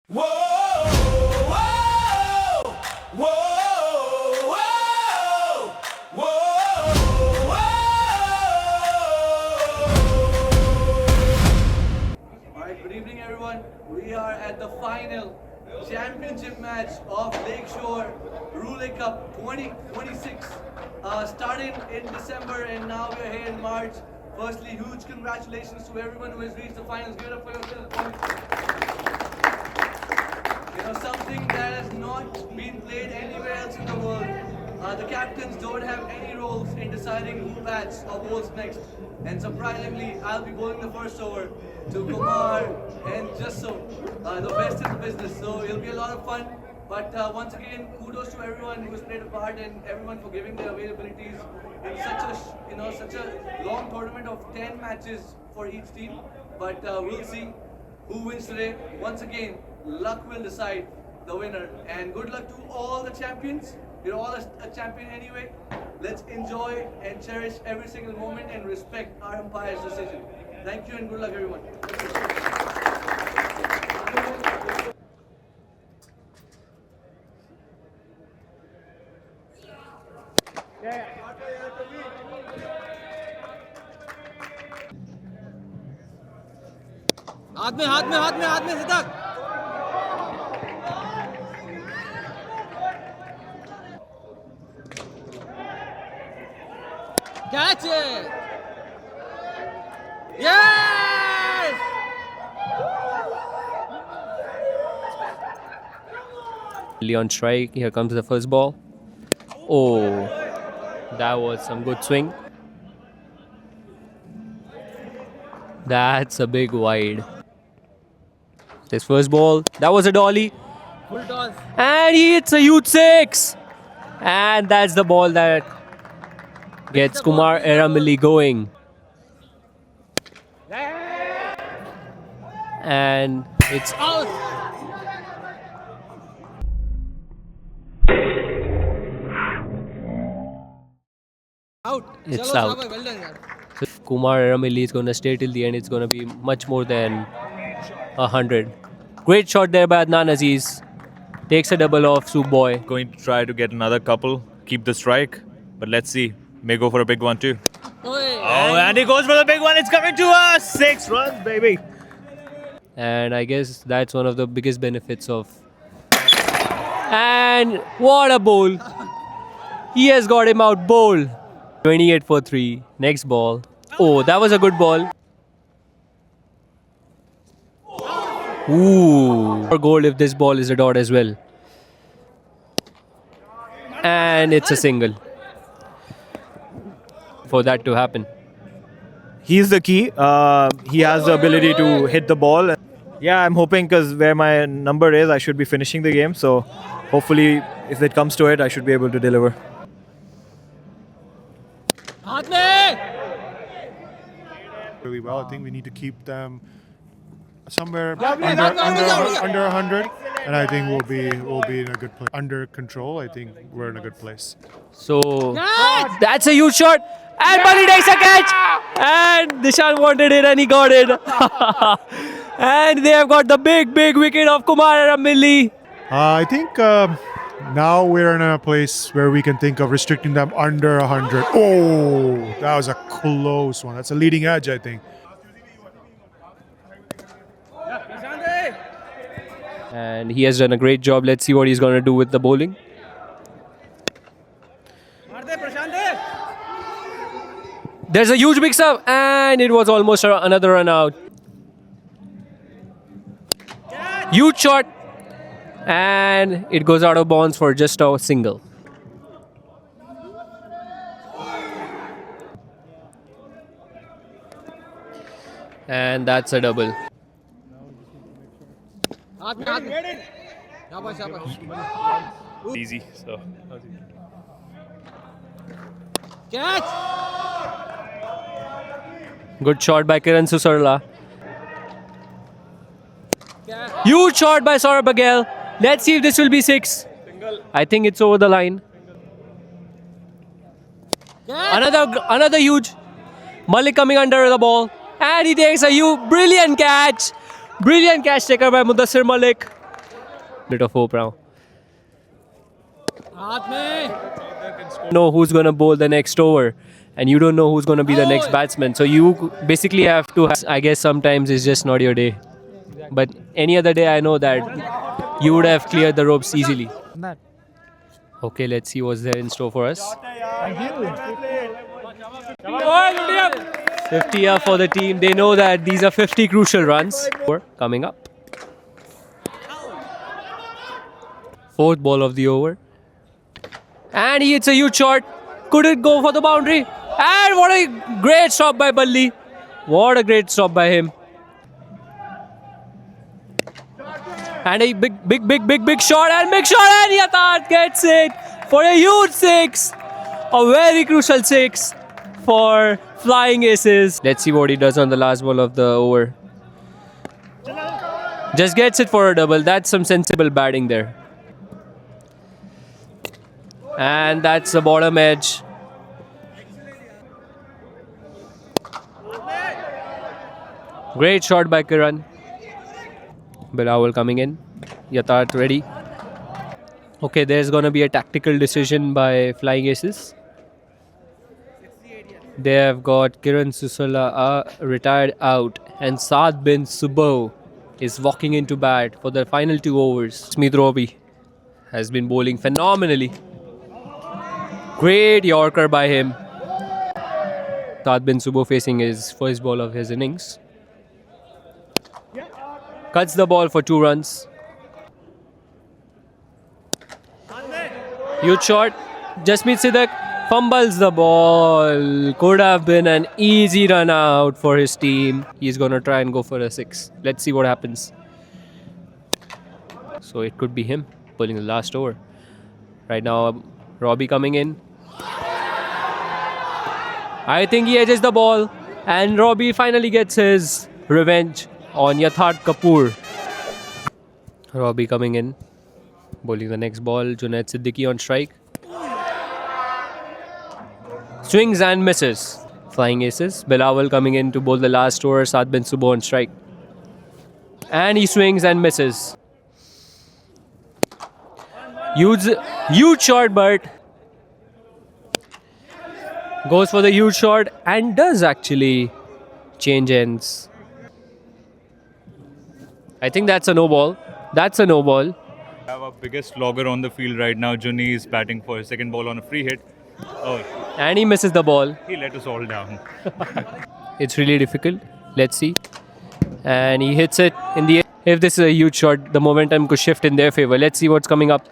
Whoa, whoa, whoa, whoa, whoa, whoa. Alright, good evening everyone. We are at the final championship match of Lakeshore Roulette Cup 2026. Starting in December and now we are here in March. Firstly, huge congratulations to everyone who has reached the finals. Give it up for yourselves. You know, something that has not been played anywhere else in the world. The captains don't have any roles in deciding who bats or bowls next. And surprisingly, I'll be bowling the first over to Kumar and Jasso, the best in the business. So it'll be a lot of fun. But once again, kudos to everyone who has played a part and everyone for giving their availabilities in such a long tournament of 10 matches for each team. But we'll see who wins today. Once again, luck will decide the winner. And good luck to all the champions. You're all a champion anyway. Let's enjoy and cherish every single moment and respect our umpire's decision. Thank you and good luck everyone. हाथ में हाथ में हाथ में हाथ में Siddharth catch it yes On strike, here comes the first ball. Oh, that was some good swing. That's a big wide. This first ball, that was a dolly. full toss And he hits a huge six. And that's the ball that gets Kumar Eramili going. And it's out. out It's चलो out. शाबाश, well done यार If Kumar Eramili is going to stay till the end, it's going to be much more than 100. Great shot there by Adnan Aziz. Takes a double off Soup Boy. Going to try to get another couple, keep the strike, but let's see. May go for a big one too. Oh, and he goes for the big one. It's coming to us. 6 runs, baby. And I guess that's one of the biggest benefits of. And what a bowl! He has got him out bowl. 28 for 3. Next ball. Oh, that was a good ball. Ooh. Or goal if this ball is a dot as well. And it's a single. For that to happen. He's the key. He has the ability to hit the ball. Yeah, I'm hoping because where my number is, I should be finishing the game. So hopefully, if it comes to it, I should be able to deliver. हाथ में really well. I think we need to keep them somewhere under 100, and I think we'll be in a good place. Under control, I think we're in a good place. So that's a huge shot. And Bali takes a catch. And Dishan wanted it and he got it. And they have got the big wicket of Kumar Eramili. I think now we're in a place where we can think of restricting them under 100. Oh, that was a close one. That's a leading edge, I think. And he has done a great job. Let's see what he's going to do with the bowling. मार दे प्रशांत दे There's a huge mix-up. And it was almost another run out. Huge shot. And it goes out of bounds for just a single. And that's a double. हाथ में शाबाश शाबाश Easy. So. catch Good shot by Kiran Susarla. Huge shot by Saurabh Baghel. Let's see if this will be 6. I think it's over the line. Another huge. Malik coming under the ball. And he takes a brilliant catch. Brilliant catch taker by Mudassir Malik. Bit of hope now. हाथ में. Know who's gonna bowl the next over, and you don't know who's gonna be the next batsman. So you basically have to. I guess sometimes it's just not your day. But any other day, I know that you would have cleared the ropes easily. Okay, let's see what's there in store for us. 50 are for the team. They know that these are 50 crucial runs coming up. Fourth ball of the over. And he hits a huge shot. Could it go for the boundary? And what a great stop by Balli. What a great stop by him. And a big shot and Yatharth gets it for a huge six. A very crucial six for Flying Aces. Let's see what he does on the last ball of the over. Just gets it for a double. That's some sensible batting there. And that's the bottom edge. Great shot by Kiran. Bilawal coming in. Yatharth ready. Okay, there's going to be a tactical decision by Flying Aces. They have got Kiran Susala retired out, and Saad bin Subo is walking into bat for the final 2 overs. Smith Robbie has been bowling phenomenally. Great Yorker by him. Saad bin Subo facing his first ball of his innings. Cuts the ball for 2 runs. Huge shot. Jasmeet Siddique fumbles the ball. Could have been an easy run out for his team. He's going to try and go for a 6. Let's see what happens. So it could be him pulling the last over. Right now, Robbie coming in. I think he edges the ball. And Robbie finally gets his revenge on Yatharth Kapoor. Robbie coming in. Bowling the next ball. Junaid Siddiqui on strike. Swings and misses. Flying Aces. Bilawal coming in to bowl the last over. Saad bin Subo on strike. And he swings and misses. Huge shot, but goes for the huge shot and does actually change ends. I think that's a no ball. That's a no ball. We have our biggest logger on the field right now. Juni is batting for his second ball on a free hit. Oh, And he misses the ball. he let us all down. It's really difficult. Let's see. And he hits it in the air. If this is a huge shot, the momentum could shift in their favor. Let's see what's coming up.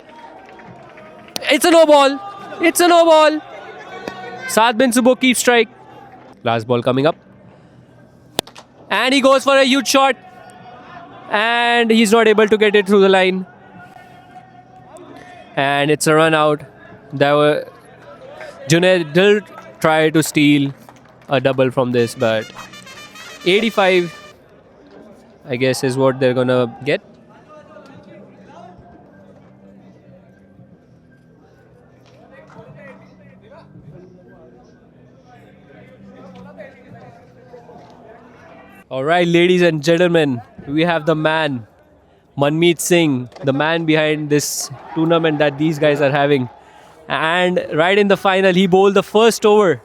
It's a no ball. It's a no ball. Saad bin Subo keeps strike. Last ball coming up. And he goes for a huge shot. And he's not able to get it through the line. And it's a run out. Junaid did try to steal a double from this, but 85, I guess, is what they're gonna get. Alright, ladies and gentlemen, we have the man, Manmeet Singh, the man behind this tournament that these guys are having. And right in the final, he bowled the first over.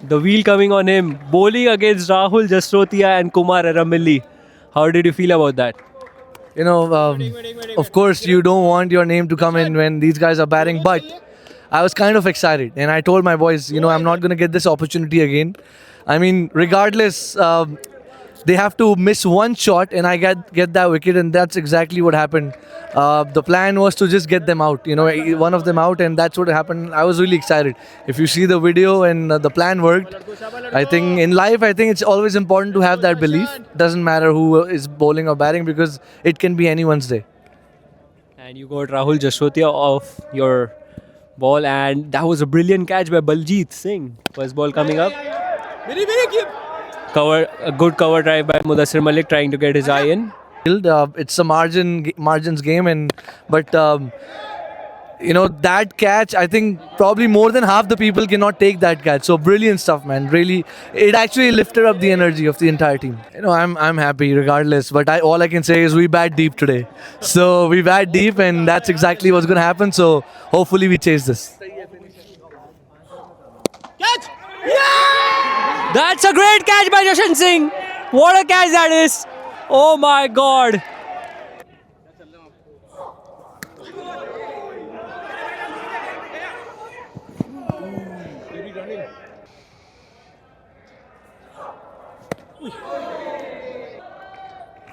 The wheel coming on him, bowling against Rahul Jasrotia and Kumar Aramilli. How did you feel about that? You know, of course, you don't want your name to come in when these guys are batting, but I was kind of excited. And I told my boys, you know, I'm not going to get this opportunity again. I mean, regardless, they have to miss one shot and I get that wicket, and that's exactly what happened. The plan was to just get them out, you know, one of them out, and that's what happened. I was really excited. If you see the video and the plan worked, I think in life, I think it's always important to have that belief. Doesn't matter who is bowling or batting, because it can be anyone's day. And you got Rahul Jasrotia off your ball, and that was a brilliant catch by Baljit Singh. First ball coming up. A good cover drive by Mudassir Malik trying to get his eye in. It's a margins game, but you know, that catch, I think probably more than half the people cannot take that catch. So brilliant stuff, man. Really, it actually lifted up the energy of the entire team. You know, I'm happy regardless. But all I can say is we bat deep today. So we bat deep, and that's exactly what's gonna happen. So hopefully we chase this. Catch! That's a great catch by Jashan Singh. What a catch that is. Oh my God.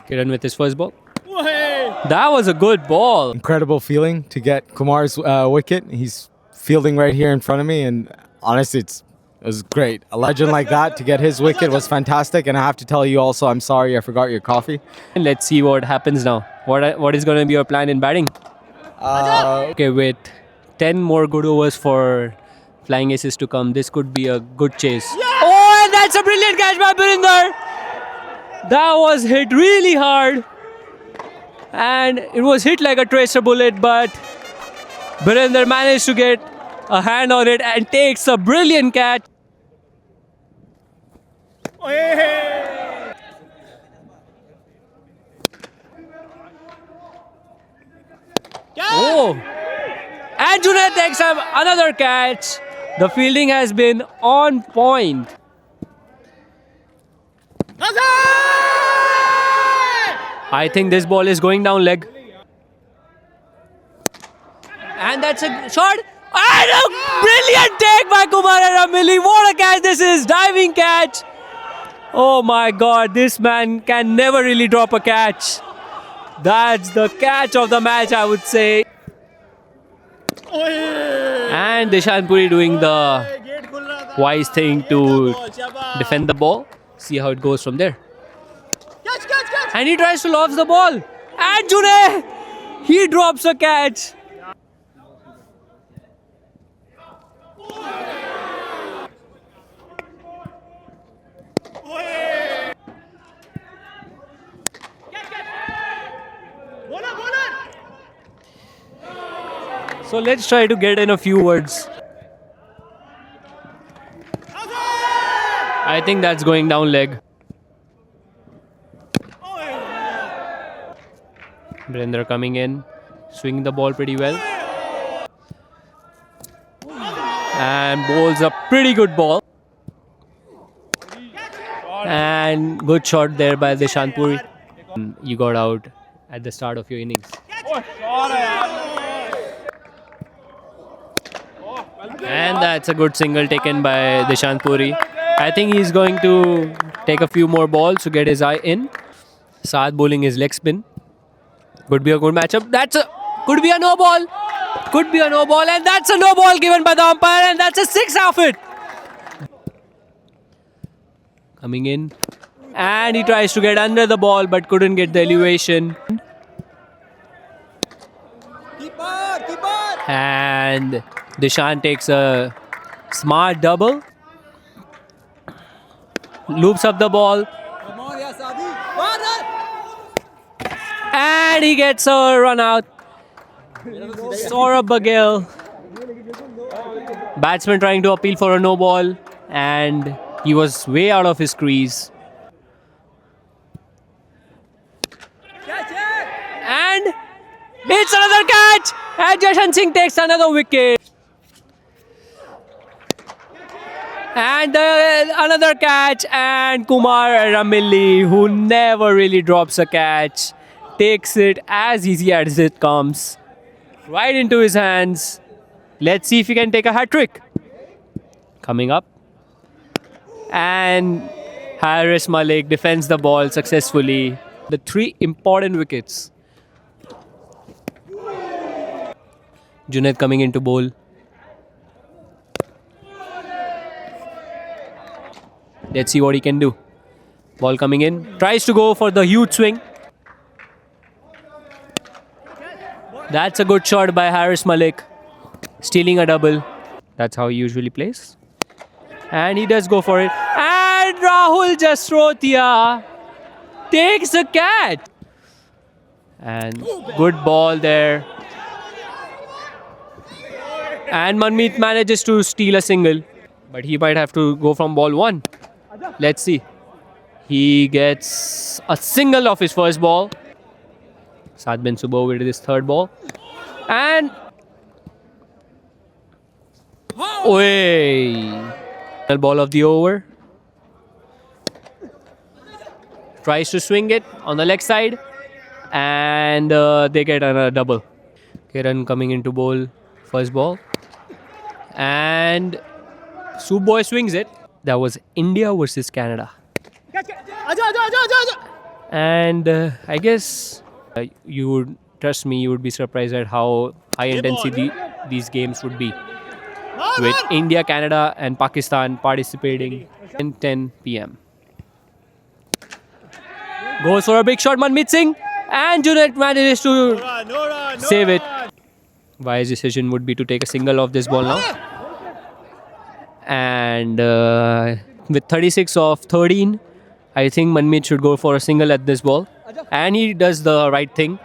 Kiran with his first ball. That was a good ball. Incredible feeling to get Kumar's wicket. He's fielding right here in front of me, and honestly, it was great. A legend like that to get his wicket was fantastic. And I have to tell you also, I'm sorry I forgot your coffee. Let's see what happens now. What is going to be your plan in batting? Okay, with 10 more good overs for flying aces to come, this could be a good chase. Oh, and that's a brilliant catch by Birinder. That was hit really hard. And it was hit like a tracer bullet, but Birinder managed to get a hand on it and takes a brilliant catch. Oh! And Junaid takes up another catch. The fielding has been on point. I think this ball is going down leg. And that's a shot. And a brilliant take by Kumar and Ramili. What a catch this is. Diving catch. Oh my God. This man can never really drop a catch. That's the catch of the match, I would say. And Dishan Puri doing the wise thing to defend the ball. See how it goes from there. And he tries to lob the ball. And Junaid, he drops a catch. So let's try to get in a few words. I think that's going down leg. Birinder coming in, swinging the ball pretty well. And bowls a pretty good ball. And good shot there by Dishan Puri. You got out at the start of your innings. And that's a good single taken by Dishan Puri. I think he's going to take a few more balls to get his eye in. Saad bowling his leg spin. Could be a good matchup. Could be a no ball. Could be a no ball. And that's a no ball given by the umpire. And that's a 6 off it. Coming in. And he tries to get under the ball but couldn't get the elevation. And Dishan takes a smart double. Loops up the ball. And he gets a run out. Saurabh Baghel. Batsman trying to appeal for a no ball. And he was way out of his crease. And it's another catch. And Jashan Singh takes another wicket. And another catch. And Kumar Ramili, who never really drops a catch, takes it as easy as it comes. Right into his hands. Let's see if he can take a hat-trick. Coming up. And Haris Malik defends the ball successfully. The 3 important wickets. Junaid coming into bowl. Let's see what he can do. Ball coming in. Tries to go for the huge swing. That's a good shot by Haris Malik. Stealing a double. That's how he usually plays. And he does go for it. And Rahul Jastrotia takes a catch. And good ball there. And Manmeet manages to steal a single, but he might have to go from ball 1. Let's see. He gets a single off his first ball. Saad bin Subho with his third ball. And final ball of the over. Tries to swing it on the leg side, and they get another double. Kiran coming into bowl first ball, and Subboy swings it. That was India versus Canada. And I guess you would trust me, you would be surprised at how high intensity these games would be, with India, Canada and Pakistan participating in 10 p.m. Goes for a big shot, Manmeet Singh, and Junaid manages to save it. Wise decision would be to take a single off this ball now. And with 36 of 13, I think Manmeet should go for a single at this ball. And he does the right thing.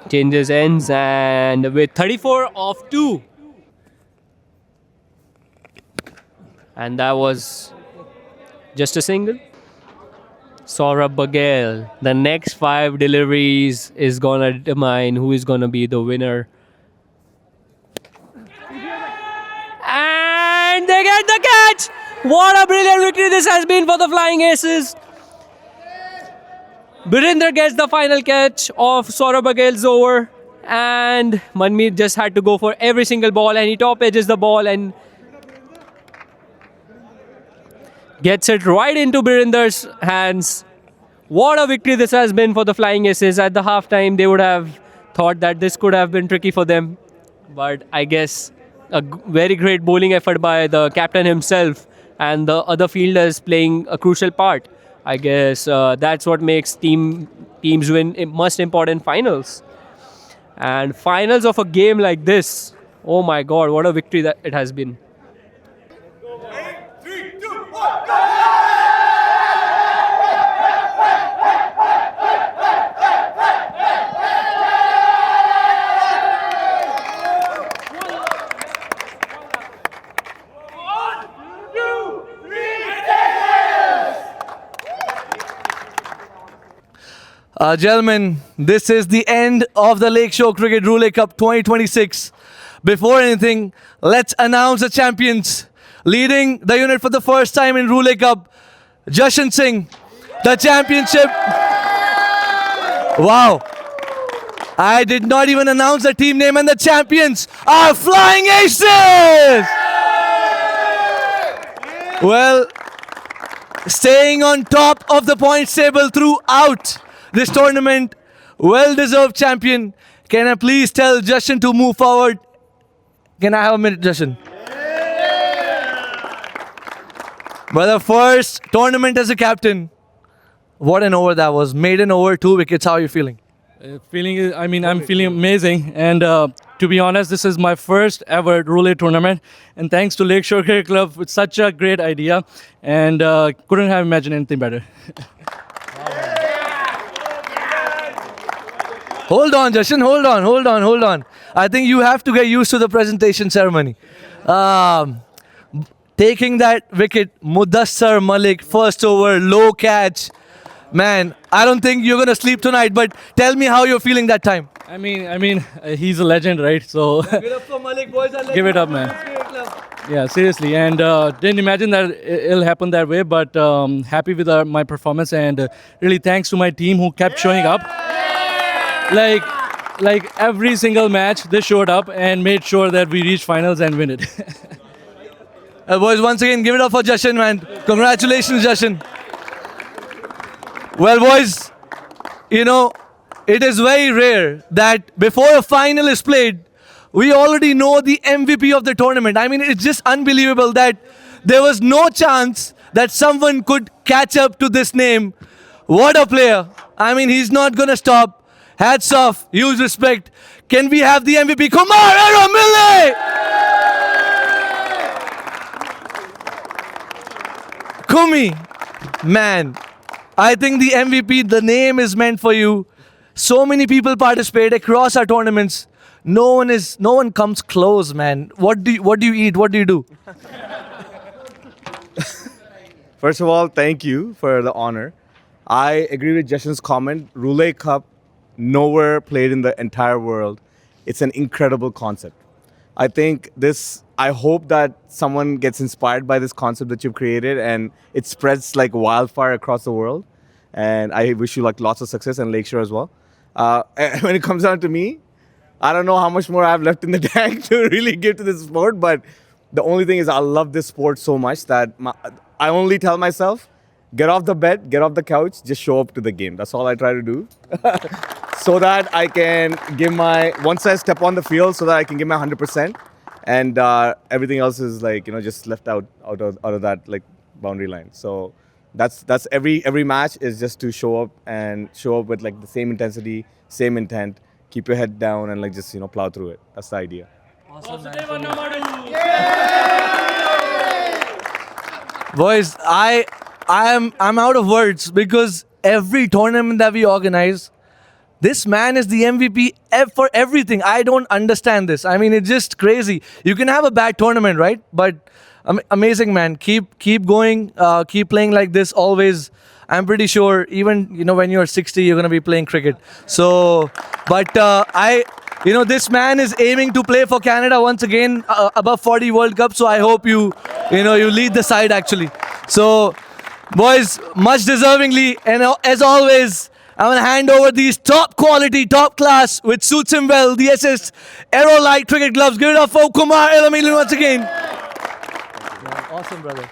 Changes ends, and with 34 of 2. And that was just a single. Saurabh Baghel, the next 5 deliveries is gonna determine who is gonna be the winner. And they get the catch! What a brilliant victory this has been for the Flying Aces. Birinder gets the final catch of Saurabh Baghel's over, and Manmeet just had to go for every single ball, and he top edges the ball and gets it right into Birinder's hands. What a victory this has been for the Flying Aces. At the halftime, they would have thought that this could have been tricky for them. But I guess a very great bowling effort by the captain himself and the other fielders playing a crucial part. I guess that's what makes teams win most important finals. And finals of a game like this, oh my God, what a victory that it has been. Gentlemen, this is the end of the Lakeshore Cricket Roulette Cup 2026. Before anything, let's announce the champions. Leading the unit for the first time in Roulette Cup, Jashan Singh. The championship. Wow. I did not even announce the team name, and the champions are Flying Aces! Well, staying on top of the points table throughout this tournament, well-deserved champion. Can I please tell Jashan to move forward? Can I have a minute, Jashan? But the first tournament as a captain, what an over that was. Maiden over, 2 wickets. How are you feeling? I'm feeling amazing. And to be honest, this is my first ever roulette tournament. And thanks to Lakeshore Cricket Club, it's such a great idea. And couldn't have imagined anything better. Hold on, Jashan. Hold on. I think you have to get used to the presentation ceremony. Taking that wicket, Mudassar Malik, first over, low catch. Man, I don't think you're going to sleep tonight, but tell me how you're feeling that time. He's a legend, right? So Give it up for Malik, boys. give it up, man. Yeah, seriously. And didn't imagine that it'll happen that way, but happy with my performance, and really thanks to my team who kept showing up. Like every single match, they showed up and made sure that we reach finals and win it. Boys, once again, give it up for Jashan, man. Congratulations, Jashan. Well, boys, you know, it is very rare that before a final is played, we already know the MVP of the tournament. I mean, it's just unbelievable that there was no chance that someone could catch up to this name. What a player. I mean, he's not going to stop. Hats off, huge respect. Can we have the MVP? Kumar Aramille! Kumi, man, I think the MVP, the name is meant for you. So many people participate across our tournaments. no one comes close, man. What do you eat? What do you do? First of all, thank you for the honor. I agree with Jashan's comment. Roulette Cup, nowhere played in the entire world. It's an incredible concept. I hope that someone gets inspired by this concept that you've created and it spreads like wildfire across the world. And I wish you like lots of success and Lakeshore as well. And when it comes down to me, I don't know how much more I have left in the tank to really give to this sport, but the only thing is I love this sport so much that I only tell myself, get off the bed, get off the couch, just show up to the game. That's all I try to do. So that I can give once I step on the field, so that I can give my 100%. And everything else is like, just left out of that like boundary line. So that's every match is just to show up with like the same intensity, same intent, keep your head down and like just, plow through it. That's the idea. Boys, I'm out of words because every tournament that we organize, this man is the MVP for everything. I don't understand this. I mean, it's just crazy. You can have a bad tournament, right? But amazing, man. Keep going. Keep playing like this always. I'm pretty sure even, when you're 60, you're going to be playing cricket. So, but this man is aiming to play for Canada once again, above 40 World Cup. So I hope you lead the side actually. So, boys, much deservingly. And as always, I'm going to hand over these top quality, top class, which suits him well, the SS Aerolite cricket gloves. Give it up for Kumar Elamelu once again. Awesome, brother.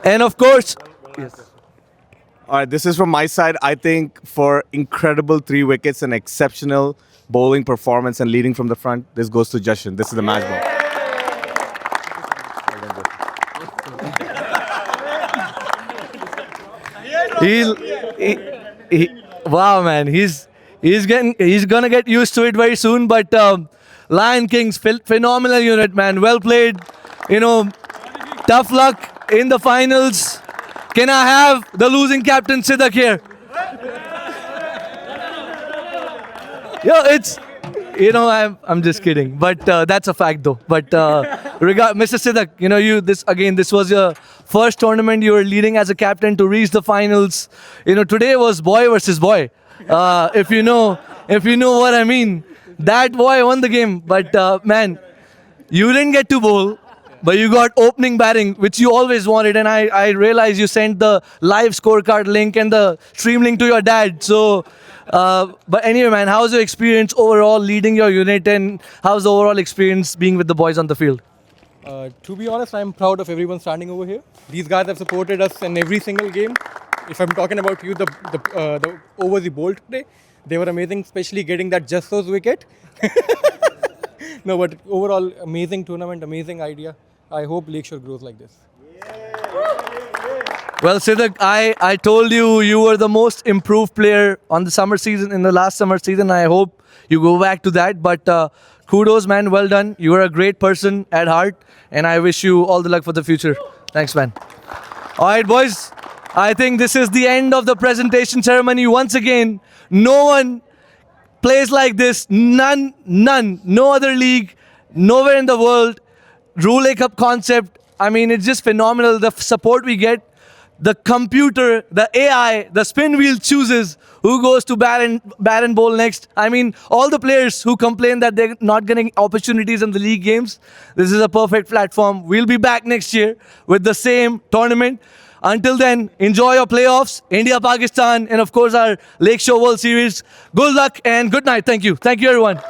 And of course, yes. All right, this is from my side. I think for incredible 3 wickets and exceptional bowling performance and leading from the front, this goes to Jashan. This is the match ball. Wow, man, he's gonna get used to it very soon. But Lion Kings, phenomenal unit, man. Well played. Tough luck in the finals. Can I have the losing captain Sidak here? I'm just kidding, but that's a fact though. But Mr. Sidak, this was your first tournament you were leading as a captain to reach the finals. Today was boy versus boy. If you know what I mean. That boy won the game, but man, you didn't get to bowl. But you got opening batting, which you always wanted, and I realized you sent the live scorecard link and the stream link to your dad. So, but anyway, man, how's your experience overall leading your unit, and how's the overall experience being with the boys on the field? To be honest, I'm proud of everyone standing over here. These guys have supported us in every single game. If I'm talking about you, the over the bowl today, they were amazing, especially getting that just so's wicket. No, but overall, amazing tournament, amazing idea. I hope Lakeshore grows like this. Well, Sidak, I told you were the most improved player on the summer season, in the last summer season. I hope you go back to that. But kudos, man. Well done. You are a great person at heart. And I wish you all the luck for the future. Thanks, man. All right, boys. I think this is the end of the presentation ceremony. Once again, no one plays like this. None. No other league, nowhere in the world. Roulette Cup concept. I mean, it's just phenomenal. The support we get. The computer, the AI, the spin wheel chooses who goes to bat and bowl next. I mean, all the players who complain that they're not getting opportunities in the league games, this is a perfect platform. We'll be back next year with the same tournament. Until then, enjoy your playoffs, India, Pakistan, and of course our Lakeshore World Series. Good luck and good night. Thank you. Thank you, everyone.